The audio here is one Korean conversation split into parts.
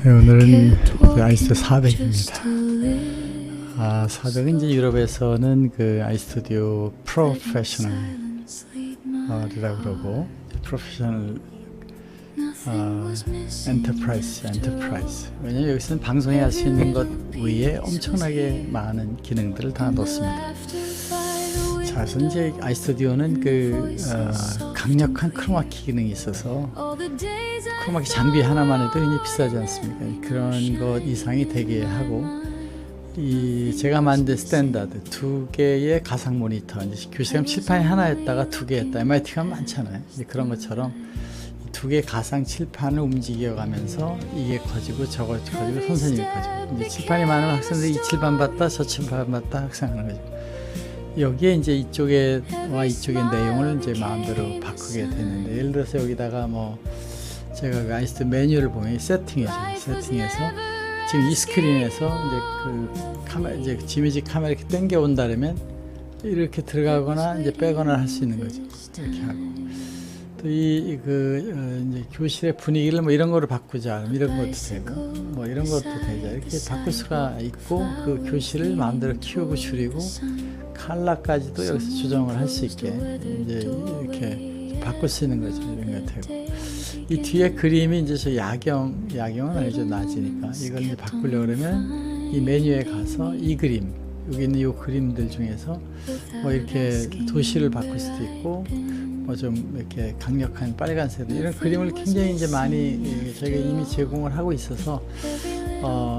네, 오늘은 아이스튜디오 400입니다. 400은 이제 유럽에서는 그 아이스튜디오 프로페셔널이라고 그러고, 프로페셔널 엔터프라이즈. 왜냐면 여기서는 방송에 할 수 있는 것 외에 엄청나게 많은 기능들을 다 넣습니다. 자, 그래서 이제 아이스튜디오는 강력한 크로마키 기능이 있어서 크로마키 장비 하나만 해도 굉장히 비싸지 않습니까? 그런 것 이상이 되게 하고, 제가 만든 스탠다드 2개의 가상 모니터, 이제 교실감 칠판이 하나였다가 2개 했다. MIT가 많잖아요. 이제 그런 것처럼 2개의 가상 칠판을 움직여가면서 이게 커지고 저거 커지고 선생님이 커지고, 이제 칠판이 많으면 학생들이 이 칠판 봤다 저 칠판 봤다 학생하는 거죠. 여기에 이제 이쪽에와 이쪽의 내용을 이제 마음대로 바꾸게 되는데, 예를 들어서 여기다가 제가 그 아이스튜디오 메뉴를 보면 세팅해서 지금 이 스크린에서 이제 이미지 카메라 이렇게 당겨 온다면 이렇게 들어가거나 이제 빼거나 할 수 있는 거죠. 이렇게 하고, 또 이제 교실의 분위기를 이런 거를 바꾸자, 이런 것도 되고, 이런 것도 되자, 이렇게 바꿀 수가 있고, 그 교실을 마음대로 키우고 줄이고 컬러까지도 여기서 조정을 할 수 있게 이제 이렇게 바꿀 수 있는 거죠. 이런 거 되고, 이 뒤에 그림이 이제 저 야경은 아니죠. 낮이니까 이걸 이제 바꾸려고 그러면 이 메뉴에 가서 이 그림, 여기 있는 이 그림들 중에서 이렇게 도시를 바꿀 수도 있고, 좀 이렇게 강력한 빨간색, 이런 그림을 굉장히 이제 많이 저희가 이미 제공을 하고 있어서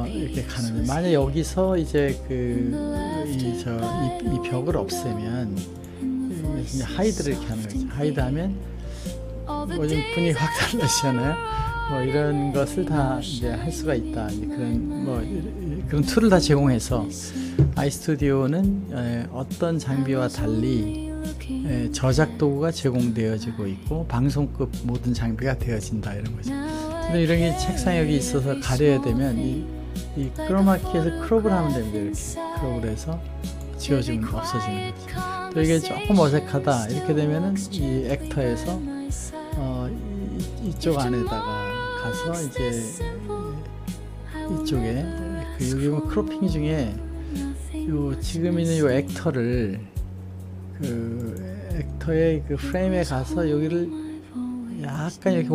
이렇게 가는데, 만약 여기서 이제 이 벽을 없애면 이제 하이드를 이렇게 하는 거죠. 하이드하면 좀 분위기 확 달라지잖아요. 이런 것을 다 이제 할 수가 있다. 이제 그런 툴을 다 제공해서 아이스튜디오는 어떤 장비와 달리 저작 도구가 제공되어지고 있고, 방송급 모든 장비가 되어진다, 이런 거죠. 근데 이런 게 책상에 여기 있어서 가려야 되면 이 크로마키에서 크롭을 하면 됩니다. 이렇게 크롭을 해서 지워주면 없어지는 거죠. 또 이게 조금 어색하다 이렇게 되면은 이 액터에서 이쪽 안에다가 가서 이제 이쪽에 여기 크로핑 중에 지금 있는 요 액터를 액터의 프레임에 가서 여기를 약간 이렇게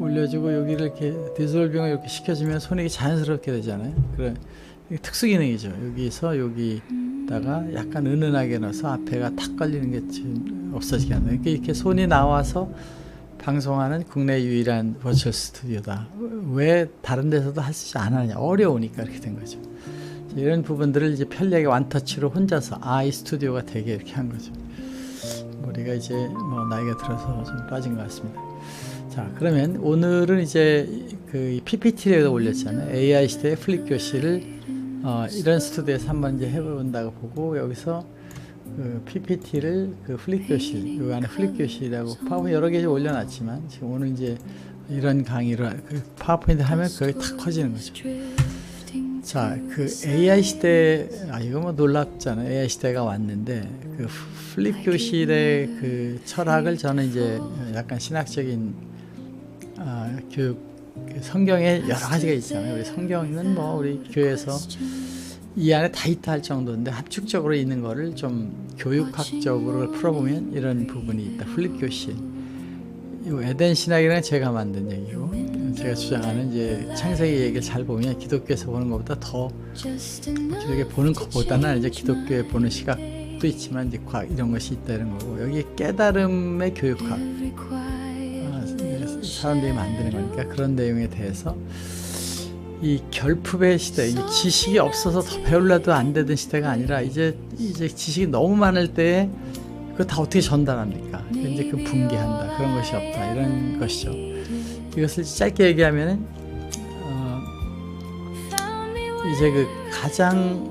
올려주고 여기를 이렇게 디솔빙을 이렇게 시켜주면 손이 자연스럽게 되잖아요. 그래, 특수 기능이죠. 여기서 여기다가 약간 은은하게 넣어서 앞에가 탁 걸리는 게 없어지게 하는, 이렇게 손이 나와서 방송하는 국내 유일한 버추얼 스튜디오다. 왜 다른 데서도 할 수 있지 않았냐? 어려우니까 이렇게 된 거죠. 이런 부분들을 이제 편리하게 원터치로 혼자서 스튜디오가 되게 이렇게 한 거죠. 우리가 이제 나이가 들어서 좀 빠진 것 같습니다. 자, 그러면 오늘은 이제 PPT를 올렸잖아요. AI 시대의 플립 교실을 이런 스튜디오에서 한번 이제 해본다고 보고, 여기서 PPT를 플립 교실, 여기 안에 플립 교실이라고 파워포인트 여러 개 올려놨지만, 지금 오늘 이제 이런 강의를 파워포인트 하면 그게 탁 커지는 거죠. 자, AI 시대, 이거 놀랍잖아요. AI 시대가 왔는데, 플립 교실의 철학을 저는 이제 약간 신학적인 교육, 성경에 여러 가지가 있잖아요. 우리 성경은 우리 교회에서 이 안에 다 있다 할 정도인데, 합축적으로 있는 거를 좀 교육학적으로 풀어보면 이런 부분이 있다. 플립 교실. 이 에덴 신학이라는 제가 만든 얘기고, 제가 주장하는 이제 창세기 얘기를 잘 보면 기독교에서 보는 것보다 더, 기독교 보는 것보다는 이제 기독교에 보는 시각도 있지만 이제 과학 이런 것이 있다, 이런 거고, 여기 깨달음의 교육학, 사람들이 만드는 거니까 그런 내용에 대해서, 이 결핍의 시대, 이 지식이 없어서 더 배우려도 안 되던 시대가 아니라, 이제 지식이 너무 많을 때에 그거 다 어떻게 전달합니까? 이제 붕괴한다, 그런 것이 없다, 이런 것이죠. 이것을 짧게 얘기하면은 이제 가장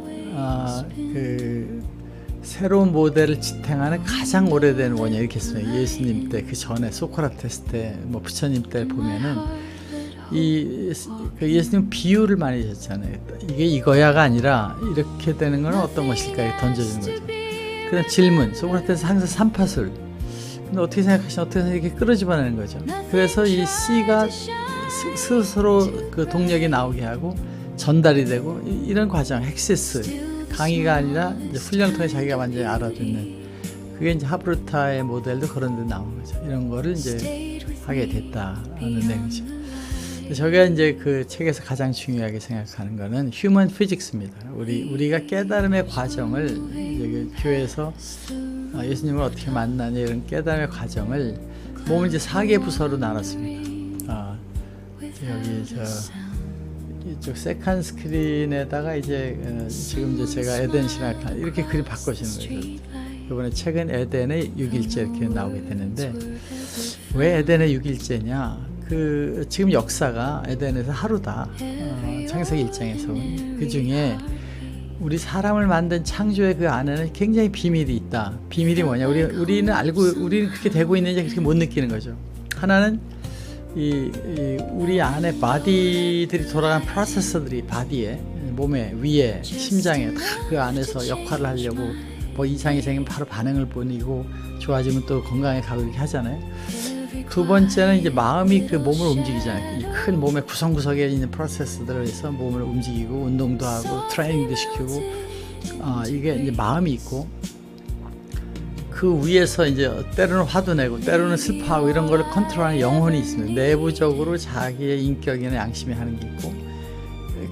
새로운 모델을 지탱하는 가장 오래된 원인, 이렇게 했어요. 예수님 때, 그 전에 소크라테스 때, 부처님 때 보면은 예수님 비유를 많이 하셨잖아요. 이게 이거야가 아니라 이렇게 되는 건 어떤 것일까, 이렇게 던져주는 거죠. 그다음 질문, 소크라테스 항상 삼파술. 근데 어떻게 생각하시나, 이렇게 끌어집어내는 거죠. 그래서 이 스스로 그 동력이 나오게 하고 전달이 되고 이런 과정, 액세스, 강의가 아니라 이제 훈련을 통해 자기가 완전히 알아듣는, 그게 이제 하브루타의 모델도 그런 데 나온 거죠. 이런 거를 이제 하게 됐다는 내용이죠. 저희가 이제 그 책에서 가장 중요하게 생각하는 거는 휴먼 피직스입니다. 우리가 깨달음의 과정을 이제 교회에서 예수님을 어떻게 만나냐 이런 깨달음의 과정을 몸을 이제 4개 부서로 나눴습니다. 여기 이쪽 세컨 스크린에다가 이제 지금 이제 제가 에덴 신학 이렇게 그림 바꿔주는 거예요. 이번에 책은 에덴의 6일째 이렇게 나오게 되는데, 왜 에덴의 6일째냐? 지금 역사가 에덴에서 하루다. 창세기 1장에서 그 중에 우리 사람을 만든 창조의 그 안에는 굉장히 비밀이 있다. 비밀이 뭐냐? 우리는 그렇게 되고 있는지 그렇게 못 느끼는 거죠. 하나는 우리 안에 바디들이 돌아가는 프로세서들이 바디에, 몸에, 위에, 심장에 다 그 안에서 역할을 하려고 뭐 이상이 생기면 바로 반응을 보이고 좋아지면 또 건강에 가고 이렇게 하잖아요. 두 번째는 이제 마음이 그 몸을 움직이잖아요. 이 큰 몸의 구석구석에 있는 프로세스들을 해서 몸을 움직이고 운동도 하고 트레이닝도 시키고, 이게 이제 마음이 있고, 그 위에서 이제 때로는 화도 내고 때로는 슬퍼하고 이런 거를 컨트롤하는 영혼이 있습니다. 내부적으로 자기의 인격이나 양심이 하는 게 있고,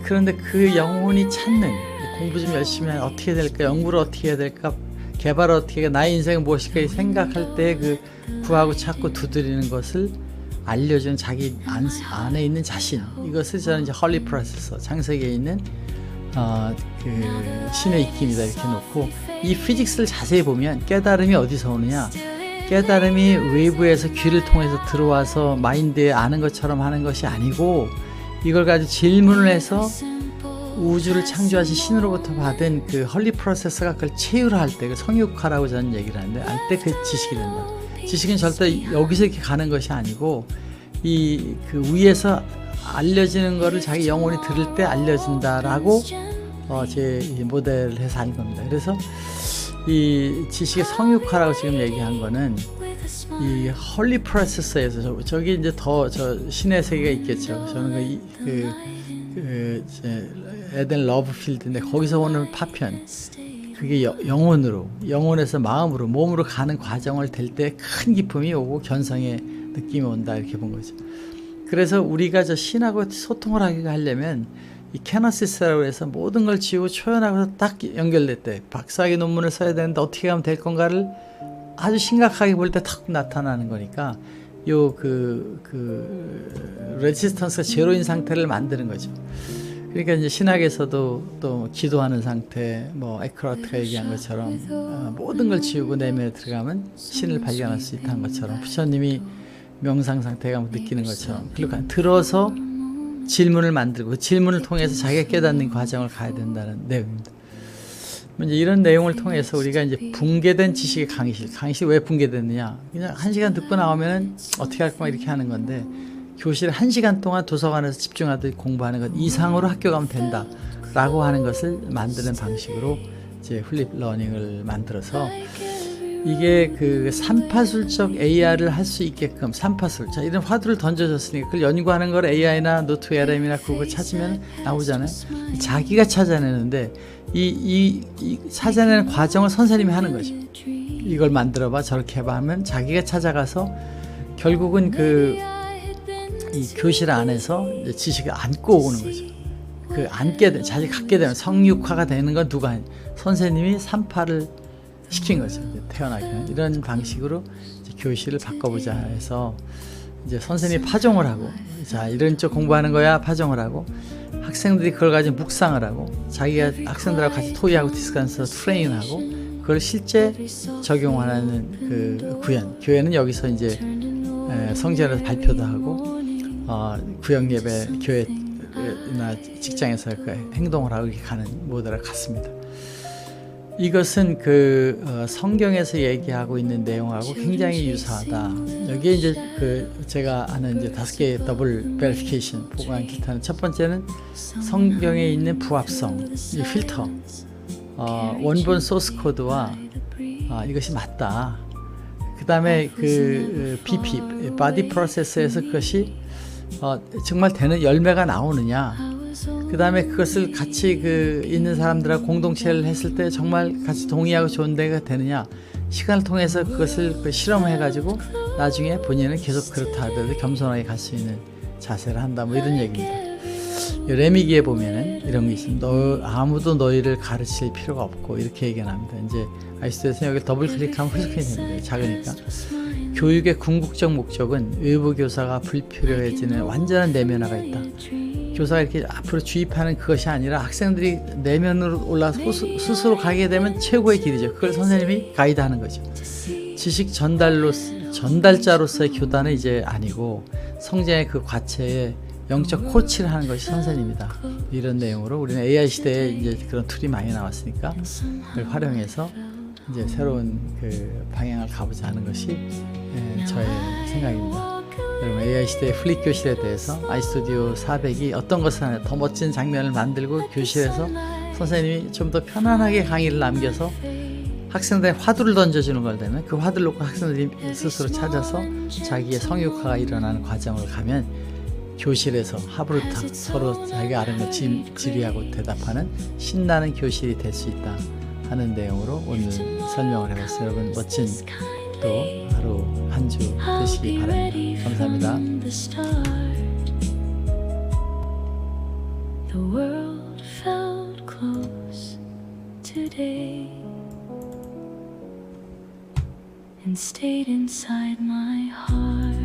그런데 그 영혼이 찾는, 공부 좀 열심히 하면 어떻게 될까, 연구를 어떻게 해야 될까, 개발을 어떻게 해야, 나의 인생은 무엇일까 생각할 때 그 구하고 찾고 두드리는 것을 알려주는 자기 안에 있는 자신, 이것을 저는 이제 헐리 프로세서, 창세기에 있는 그 신의 입김이다 이렇게 놓고, 이 피직스를 자세히 보면 깨달음이 어디서 오느냐, 깨달음이 외부에서 귀를 통해서 들어와서 마인드에 아는 것처럼 하는 것이 아니고, 이걸 가지고 질문을 해서 우주를 창조하신 신으로부터 받은 그 헐리 프로세서가 그걸 체휼할 때, 그 성육화라고 저는 얘기를 하는데, 알 때 그 지식이 된다. 지식은 절대 여기서 이렇게 가는 것이 아니고, 그 위에서 알려지는 거를 자기 영혼이 들을 때 알려진다라고 제 모델을 해서 한 겁니다. 그래서 이 지식의 성육화라고 지금 얘기한 거는 이 헐리 프로세서에서 저기 이제 더 신의 세계가 있겠죠. 저는 에덴 러브필드인데 거기서 오는 파편, 그게 영혼에서 마음으로, 몸으로 가는 과정을 될 때 큰 기쁨이 오고 견성의 느낌이 온다 이렇게 본 거죠. 그래서 우리가 저 신하고 소통을 하게 하려면 이 캐너시스라고 해서 모든 걸 지우고 초연하고 딱 연결될 때, 박사학위 논문을 써야 되는데 어떻게 하면 될 건가를 아주 심각하게 볼 때 탁 나타나는 거니까, 레지스턴스가 제로인 상태를 만드는 거죠. 그러니까 이제 신학에서도 또 기도하는 상태, 뭐 에크하트가 얘기한 것처럼 모든 걸 지우고 내면에 들어가면 신을 발견할 수 있다는 것처럼, 부처님이 명상 상태가 느끼는 것처럼, 그러니까 들어서 질문을 만들고 그 질문을 통해서 자기가 깨닫는 과정을 가야 된다는 내용입니다. 이제 이런 내용을 통해서 우리가 이제 붕괴된 지식의 강의실 왜 붕괴됐느냐? 그냥 1시간 듣고 나오면은 어떻게 할 거야 이렇게 하는 건데, 교실 1시간 동안 도서관에서 집중하듯 공부하는 것 이상으로 학교 가면 된다라고 하는 것을 만드는 방식으로 이제 플립 러닝을 만들어서, 이게 그 삼파술적 AR을 할 수 있게끔, 삼파술, 자, 이런 화두를 던져줬으니까 그걸 연구하는 걸 AI나 노트 LM이나 그거 찾으면 나오잖아요. 자기가 찾아내는데 이 찾아내는 과정을 선생님이 하는 거죠. 이걸 만들어봐, 저렇게 해봐 하면 자기가 찾아가서 결국은 이 교실 안에서 지식을 안고 오는 거죠. 자기 갖게 되면 성육화가 되는 건 누가 선생님이 삼파를 시킨 거죠. 태어나기 이런 방식으로 이제 교실을 바꿔보자 해서 이제 선생님이 파종을 하고, 자, 이런 쪽 공부하는 거야 파종을 하고, 학생들이 그걸 가지고 묵상을 하고, 자기가 학생들하고 같이 토의하고 디스커스 트레이닝하고, 그걸 실제 적용하는 그 구현, 교회는 여기서 이제 성전에서 발표도 하고, 구역 예배 교회나 직장에서 그 행동을 하고 이렇게 가는 모델을 갖습니다. 이것은 성경에서 얘기하고 있는 내용하고 굉장히 유사하다. 여기에 이제 제가 아는 이제 5개의 더블 베리피케이션, 보관 기타는, 첫 번째는 성경에 있는 부합성, 이 필터, 원본 소스 코드와 이것이 맞다. 그 다음에 BP, 바디 프로세스에서 그것이 정말 되는 열매가 나오느냐, 그 다음에 그것을 같이 있는 사람들하고 공동체를 했을 때 정말 같이 동의하고 좋은 데가 되느냐, 시간을 통해서 그것을 실험해가지고 나중에 본인은 계속 그렇다 하더라도 겸손하게 갈 수 있는 자세를 한다, 뭐 이런 얘기입니다. 레미기에 보면은 이런 게 있습니다. 아무도 너희를 가르칠 필요가 없고, 이렇게 얘기합니다. 이제 아이스도에서 여기 더블 클릭하면 후속해 됩니다. 작으니까. 교육의 궁극적 목적은 외부 교사가 불필요해지는 완전한 내면화가 있다. 교사가 이렇게 앞으로 주입하는 그것이 아니라 학생들이 내면으로 올라서 스스로 가게 되면 최고의 길이죠. 그걸 선생님이 가이드하는 거죠. 지식 전달자로서의 교단은 이제 아니고 성장의 그 과체에 영적 코치를 하는 것이 선생님이다. 이런 내용으로 우리는 AI 시대에 이제 그런 툴이 많이 나왔으니까 그걸 활용해서 이제 새로운 방향을 가보자 하는 것이 저의 생각입니다. 여러분, AI 시대의 플립 교실에 대해서 아이스튜디오 400이 어떤 것을 하냐, 더 멋진 장면을 만들고 교실에서 선생님이 좀 더 편안하게 강의를 남겨서 학생들의 화두를 던져주는 걸 되면 그 화두를 놓고 학생들이 스스로 찾아서 자기의 성육화가 일어나는 과정을 가면 교실에서 하브루타 서로 자기가 아는 것 질의하고 대답하는 신나는 교실이 될 수 있다 하는 내용으로 오늘 설명을 해봤어요. 여러분, 멋진 또 하루 한 주 되시기 바랍니다. 감사합니다. The world felt close today and stayed inside my heart.